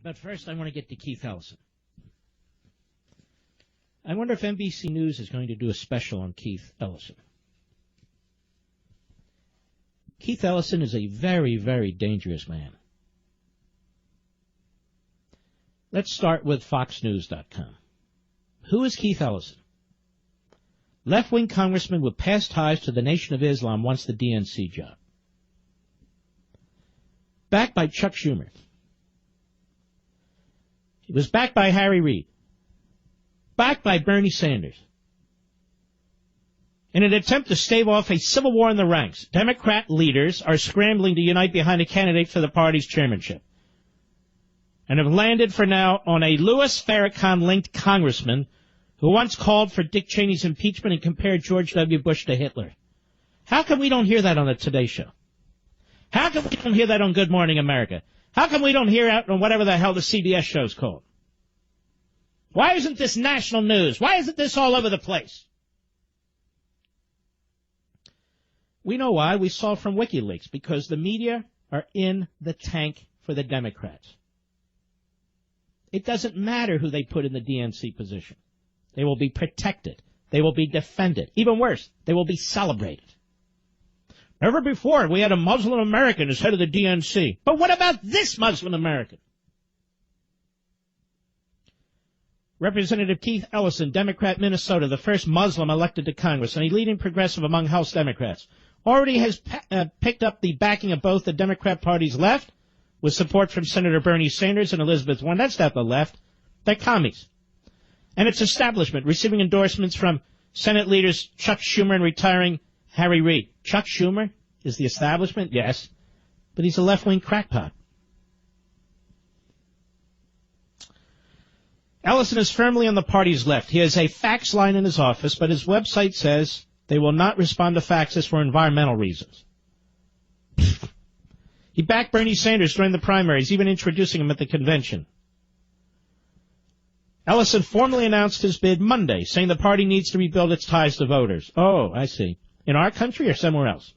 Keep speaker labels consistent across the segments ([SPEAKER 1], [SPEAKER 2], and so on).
[SPEAKER 1] But first, I want to get to Keith Ellison. I wonder if NBC News is going to do a special on Keith Ellison. Keith Ellison is a very, very dangerous man. Let's start with FoxNews.com. Who is Keith Ellison? Left-wing congressman with past ties to the Nation of Islam wants the DNC job. Backed by Chuck Schumer. He was backed by Harry Reid. Backed by Bernie Sanders. In an attempt to stave off a civil war in the ranks, Democrat leaders are scrambling to unite behind a candidate for the party's chairmanship, and have landed for now on a Louis Farrakhan-linked congressman who once called for Dick Cheney's impeachment and compared George W. Bush to Hitler. How come we don't hear that on the Today Show? How come we don't hear that on Good Morning America? How come we don't hear it on whatever the hell the CBS show's called? Why isn't this national news? Why isn't this all over the place? We know why. We saw from WikiLeaks, because the media are in the tank for the Democrats. It doesn't matter who they put in the DNC position. They will be protected. They will be defended. Even worse, they will be celebrated. Never before we had a Muslim American as head of the DNC. But what about this Muslim American? Representative Keith Ellison, Democrat, Minnesota, the first Muslim elected to Congress, and a leading progressive among House Democrats, already has picked up the backing of both the Democrat Party's left, with support from Senator Bernie Sanders and Elizabeth Warren. That's not the left. They're commies. And its establishment, receiving endorsements from Senate leaders Chuck Schumer and retiring Harry Reid. Chuck Schumer is the establishment? Yes. But he's a left-wing crackpot. Ellison is firmly on the party's left. He has a fax line in his office, but his website says they will not respond to faxes for environmental reasons. He backed Bernie Sanders during the primaries, even introducing him at the convention. Ellison formally announced his bid Monday, saying the party needs to rebuild its ties to voters. Oh, I see. In our country or somewhere else?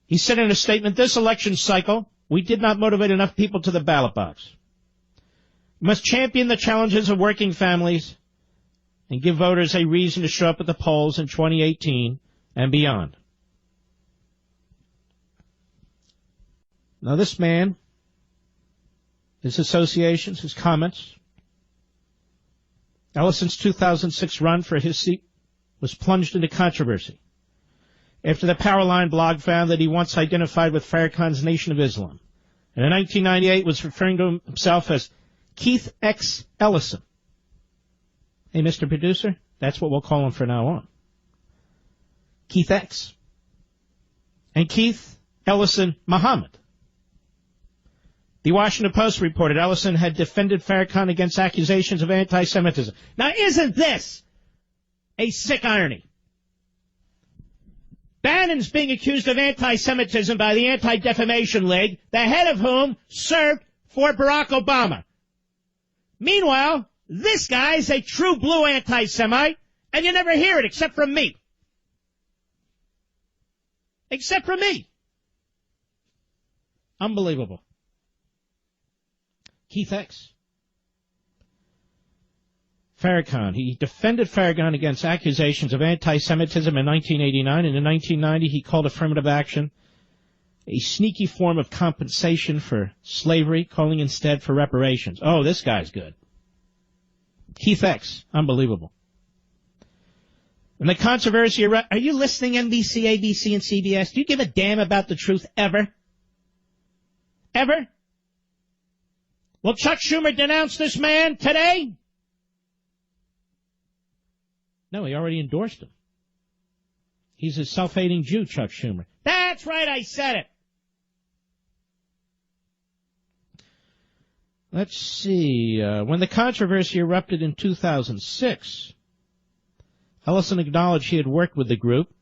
[SPEAKER 1] He said in a statement, this election cycle, we did not motivate enough people to the ballot box. We must champion the challenges of working families and give voters a reason to show up at the polls in 2018 and beyond. Now this man, his associations, his comments, Ellison's 2006 run for his seat was plunged into controversy after the Powerline blog found that he once identified with Farrakhan's Nation of Islam, and in 1998 was referring to himself as Keith X. Ellison. Hey, Mr. Producer, that's what we'll call him from now on. Keith X. And Keith Ellison Muhammad. The Washington Post reported Ellison had defended Farrakhan against accusations of anti-Semitism. Now, isn't this a sick irony? Bannon's being accused of anti-Semitism by the Anti-Defamation League, the head of whom served for Barack Obama. Meanwhile, this guy's a true blue anti-Semite, and you never hear it except from me. Except from me. Unbelievable. Keith X. Farrakhan. He defended Farrakhan against accusations of anti-Semitism in 1989, and in 1990 he called affirmative action a sneaky form of compensation for slavery, calling instead for reparations. Oh, this guy's good. Keith X. Unbelievable. And the controversy around... Are you listening, NBC, ABC, and CBS? Do you give a damn about the truth ever? Ever? Will Chuck Schumer denounce this man today? No, he already endorsed him. He's a self-hating Jew, Chuck Schumer. That's right, I said it. Let's see. When the controversy erupted in 2006, Ellison acknowledged he had worked with the group,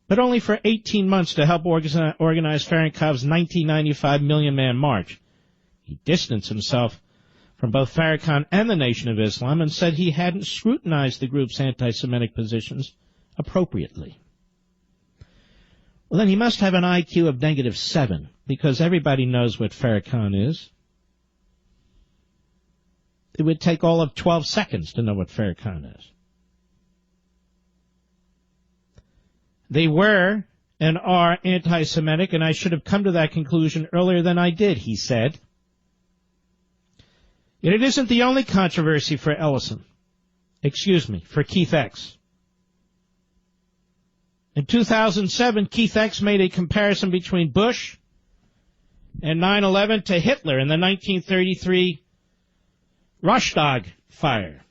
[SPEAKER 1] but only for 18 months to help organize Farrakhan's 1995 Million Man March. He distanced himself from both Farrakhan and the Nation of Islam and said he hadn't scrutinized the group's anti-Semitic positions appropriately. Well, then he must have an IQ of -7, because everybody knows what Farrakhan is. it would take all of 12 seconds to know what Farrakhan is. They were and are anti-Semitic, and I should have come to that conclusion earlier than I did, he said. Yet it isn't the only controversy for Ellison. For Keith X. In 2007, Keith X made a comparison between Bush and 9/11 to Hitler in the 1933 Reichstag fire.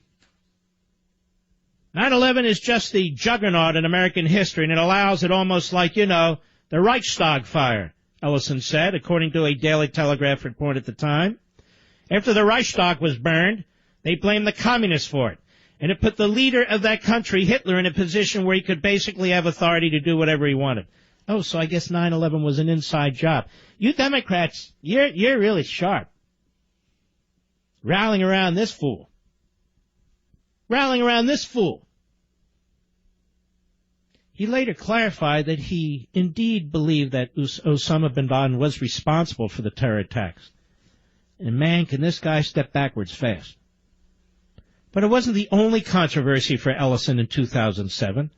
[SPEAKER 1] 9/11 is just the juggernaut in American history, and it allows it almost like, the Reichstag fire, Ellison said, according to a Daily Telegraph report at the time. After the Reichstag was burned, they blamed the communists for it. And it put the leader of that country, Hitler, in a position where he could basically have authority to do whatever he wanted. Oh, so I guess 9/11 was an inside job. You Democrats, you're really sharp. Rallying around this fool. He later clarified that he indeed believed that Osama bin Laden was responsible for the terror attacks. And man, can this guy step backwards fast. But it wasn't the only controversy for Ellison in 2007,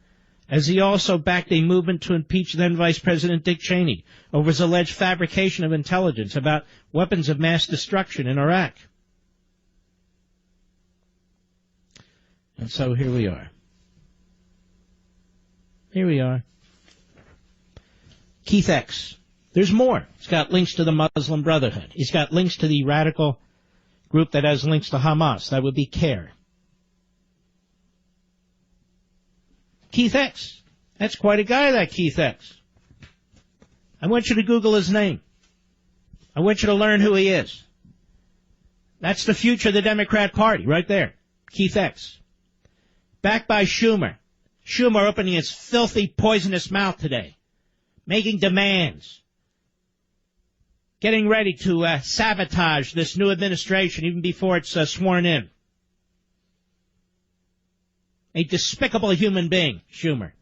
[SPEAKER 1] as he also backed a movement to impeach then Vice President Dick Cheney over his alleged fabrication of intelligence about weapons of mass destruction in Iraq. And so here we are. Keith X. There's more. He's got links to the Muslim Brotherhood. He's got links to the radical group that has links to Hamas. That would be CAIR. Keith X. That's quite a guy, that Keith X. I want you to Google his name. I want you to learn who he is. That's the future of the Democrat Party, right there. Keith X. Backed by Schumer. Schumer opening his filthy, poisonous mouth today. Making demands. Getting ready to sabotage this new administration even before it's sworn in. A despicable human being, Schumer.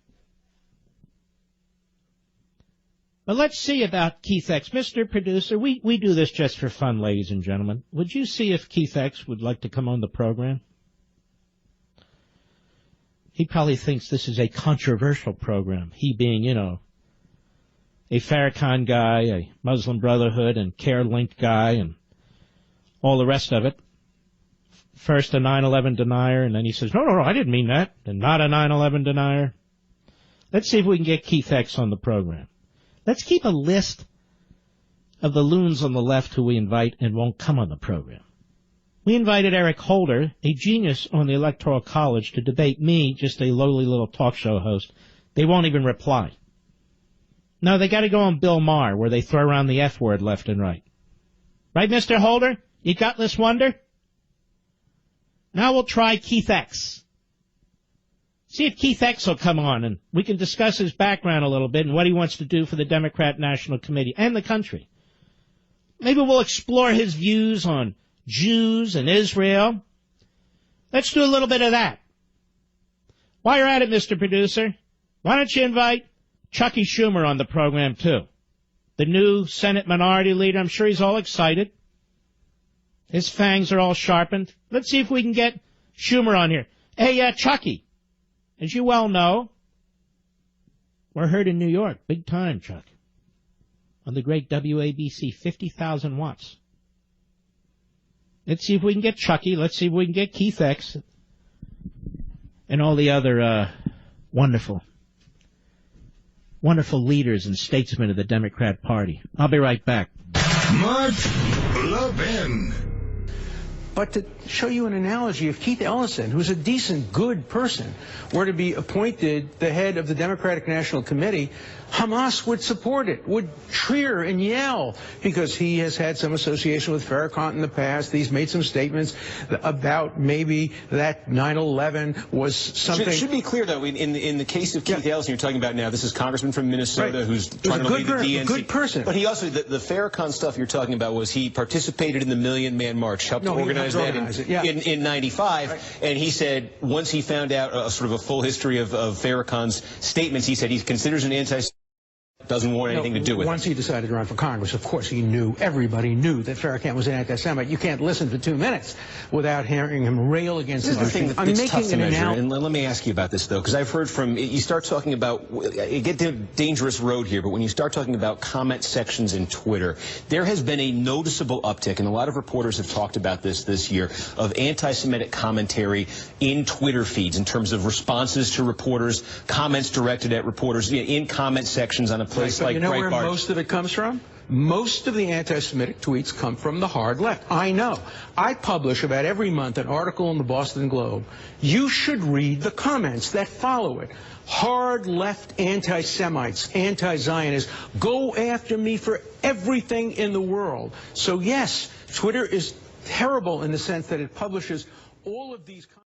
[SPEAKER 1] But let's see about Keith X. Mr. Producer, we do this just for fun, ladies and gentlemen. Would you see if Keith X would like to come on the program? He probably thinks this is a controversial program. He being, a Farrakhan guy, a Muslim Brotherhood and CAIR-linked guy, and all the rest of it. First a 9/11 denier, and then he says, no, I didn't mean that, and not a 9/11 denier. Let's see if we can get Keith X on the program. Let's keep a list of the loons on the left who we invite and won't come on the program. We invited Eric Holder, a genius on the Electoral College, to debate me, just a lowly little talk show host. They won't even reply. No, they got to go on Bill Maher, where they throw around the F word left and right. Right, Mr. Holder? You gutless wonder? Now we'll try Keith X. See if Keith X will come on, and we can discuss his background a little bit and what he wants to do for the Democrat National Committee and the country. Maybe we'll explore his views on Jews and Israel. Let's do a little bit of that. While you're at it, Mr. Producer, why don't you invite Chucky Schumer on the program, too? The new Senate Minority Leader. I'm sure he's all excited. His fangs are all sharpened. Let's see if we can get Schumer on here. Hey, Chucky, as you well know, we're heard in New York, big time, Chuck, on the great WABC, 50,000 watts. Let's see if we can get Chucky. Let's see if we can get Keith X and all the other wonderful leaders and statesmen of the Democrat Party. I'll be right back.
[SPEAKER 2] Mark Levin.
[SPEAKER 3] But to show you an analogy, if Keith Ellison, who's a decent, good person, were to be appointed the head of the Democratic National Committee, Hamas would support it, would cheer and yell, because he has had some association with Farrakhan in the past. He's made some statements about maybe that 9/11 was something.
[SPEAKER 4] Should be clear, though, in the case of Keith Ellison you're talking about now, this is Congressman from Minnesota who's trying to lead the DNC.
[SPEAKER 3] Good person.
[SPEAKER 4] But he also, the Farrakhan stuff you're talking about was he participated in the Million Man March, helped organize that in 95, and he said once he found out sort of a full history of Farrakhan's statements, he said he considers an anti-Semitic doesn't want anything to do with it.
[SPEAKER 3] Once he decided to run for Congress, of course he knew, everybody knew that Farrakhan was an anti-Semite. You can't listen for 2 minutes without hearing him rail against
[SPEAKER 4] this is the thing that's tough to measure. And let me ask you about this, though, because I've heard from, you start talking about, you get to a dangerous road here, but when you start talking about comment sections in Twitter, there has been a noticeable uptick, and a lot of reporters have talked about this year, of anti-Semitic commentary in Twitter feeds in terms of responses to reporters, comments directed at reporters, in comment sections on a place like Breitbart.
[SPEAKER 3] You know where most of it comes from? Most of the anti-Semitic tweets come from the hard left. I know. I publish about every month an article in the Boston Globe. You should read the comments that follow it. Hard left anti-Semites, anti-Zionists go after me for everything in the world. So yes, Twitter is terrible in the sense that it publishes all of these